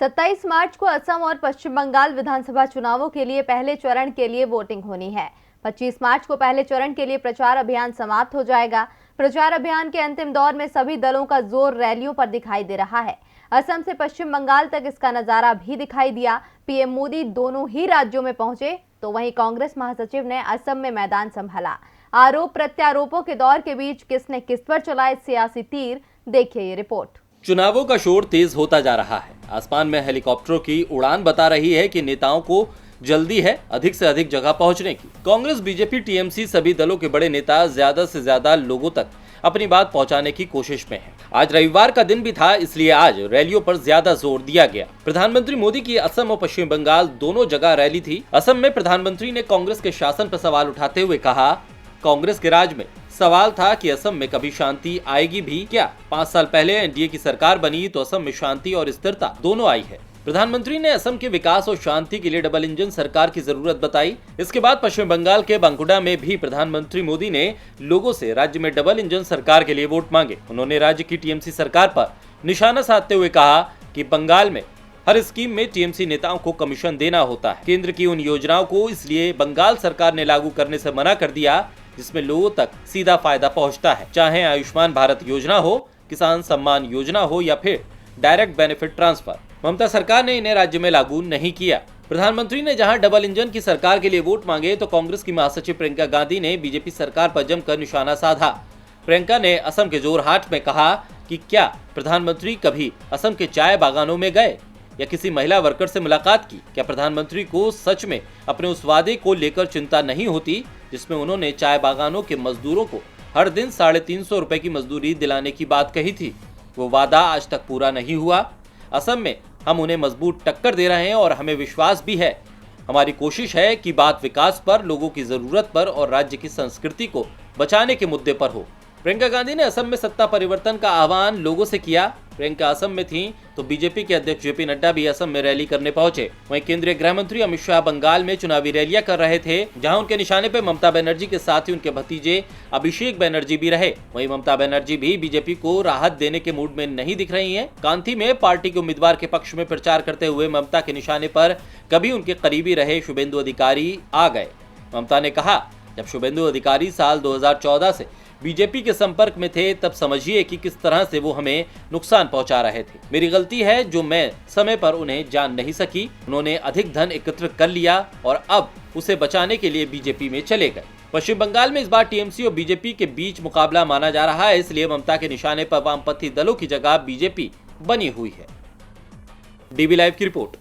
27 मार्च को असम और पश्चिम बंगाल विधानसभा चुनावों के लिए पहले चरण के लिए वोटिंग होनी है। 25 मार्च को पहले चरण के लिए प्रचार अभियान समाप्त हो जाएगा। प्रचार अभियान के अंतिम दौर में सभी दलों का जोर रैलियों पर दिखाई दे रहा है। असम से पश्चिम बंगाल तक इसका नजारा भी दिखाई दिया। पीएम मोदी दोनों ही राज्यों में पहुंचे, तो वहीं कांग्रेस महासचिव ने असम में मैदान संभाला। आरोप प्रत्यारोपों के दौर के बीच किसने किस पर चलाए सियासी तीर, देखिए ये रिपोर्ट। चुनावों का शोर तेज होता जा रहा है। आसमान में हेलीकॉप्टरों की उड़ान बता रही है कि नेताओं को जल्दी है अधिक से अधिक जगह पहुंचने की। कांग्रेस, बीजेपी, टीएमसी सभी दलों के बड़े नेता ज्यादा से ज्यादा लोगों तक अपनी बात पहुंचाने की कोशिश में हैं। आज रविवार का दिन भी था, इसलिए आज रैलियों पर ज्यादा जोर दिया गया। प्रधानमंत्री मोदी की असम और पश्चिम बंगाल दोनों जगह रैली थी। असम में प्रधानमंत्री ने कांग्रेस के शासन पर सवाल उठाते हुए कहा, कांग्रेस के राज में सवाल था कि असम में कभी शांति आएगी भी क्या। 5 साल पहले एनडीए की सरकार बनी तो असम में शांति और स्थिरता दोनों आई है। प्रधानमंत्री ने असम के विकास और शांति के लिए डबल इंजन सरकार की जरूरत बताई। इसके बाद पश्चिम बंगाल के बांकुड़ा में भी प्रधानमंत्री मोदी ने लोगों से राज्य में डबल इंजन सरकार के लिए वोट मांगे। उन्होंने राज्य की टीएमसी सरकार पर निशाना साधते हुए कहा कि बंगाल में हर स्कीम में टीएमसी नेताओं को कमीशन देना होता है। केंद्र की उन योजनाओं को इसलिए बंगाल सरकार ने लागू करने से मना कर दिया जिसमें लोगों तक सीधा फायदा पहुंचता है, चाहे आयुष्मान भारत योजना हो, किसान सम्मान योजना हो या फिर डायरेक्ट बेनिफिट ट्रांसफर। ममता सरकार ने इन्हें राज्य में लागू नहीं किया। प्रधानमंत्री ने जहां डबल इंजन की सरकार के लिए वोट मांगे तो कांग्रेस की महासचिव प्रियंका गांधी ने बीजेपी सरकार पर जमकर निशाना साधा। प्रियंका ने असम के जोरहाट में कहा कि क्या प्रधानमंत्री कभी असम के चाय बागानों में गए या किसी महिला वर्कर से मुलाकात की? क्या प्रधानमंत्री को सच में अपने उस वादे को लेकर चिंता नहीं होती जिसमें उन्होंने चाय बागानों के मजदूरों को हर दिन 350 रुपए की मजदूरी दिलाने की बात कही थी? वो वादा आज तक पूरा नहीं हुआ। असम में हम उन्हें मजबूत टक्कर दे रहे हैं और हमें विश्वास भी है। हमारी कोशिश है कि बात विकास पर, लोगों की जरूरत पर और राज्य की संस्कृति को बचाने के मुद्दे पर हो। प्रियंका गांधी ने असम में सत्ता परिवर्तन का आह्वान लोगों से किया। प्रियंका असम में थी तो बीजेपी के अध्यक्ष जेपी नड्डा भी असम में रैली करने पहुंचे। वहीं केंद्रीय गृह मंत्री अमित शाह बंगाल में चुनावी रैलियां कर रहे थे, जहां उनके निशाने पर ममता बनर्जी के साथ ही उनके भतीजे अभिषेक बनर्जी भी रहे। वहीं ममता बनर्जी भी बीजेपी को राहत देने के मूड में नहीं दिख रही हैं। कांथी में पार्टी के उम्मीदवार के पक्ष में प्रचार करते हुए ममता के निशाने पर कभी उनके करीबी रहे शुभेंदु अधिकारी आ गए। ममता ने कहा, जब शुभेंदु अधिकारी साल 2014 से बीजेपी के संपर्क में थे तब समझिए कि किस तरह से वो हमें नुकसान पहुंचा रहे थे। मेरी गलती है जो मैं समय पर उन्हें जान नहीं सकी। उन्होंने अधिक धन एकत्र कर लिया और अब उसे बचाने के लिए बीजेपी में चले गए। पश्चिम बंगाल में इस बार टीएमसी और बीजेपी के बीच मुकाबला माना जा रहा है, इसलिए ममता के निशाने पर वामपंथी दलों की जगह बीजेपी बनी हुई है। डीबी लाइव की रिपोर्ट।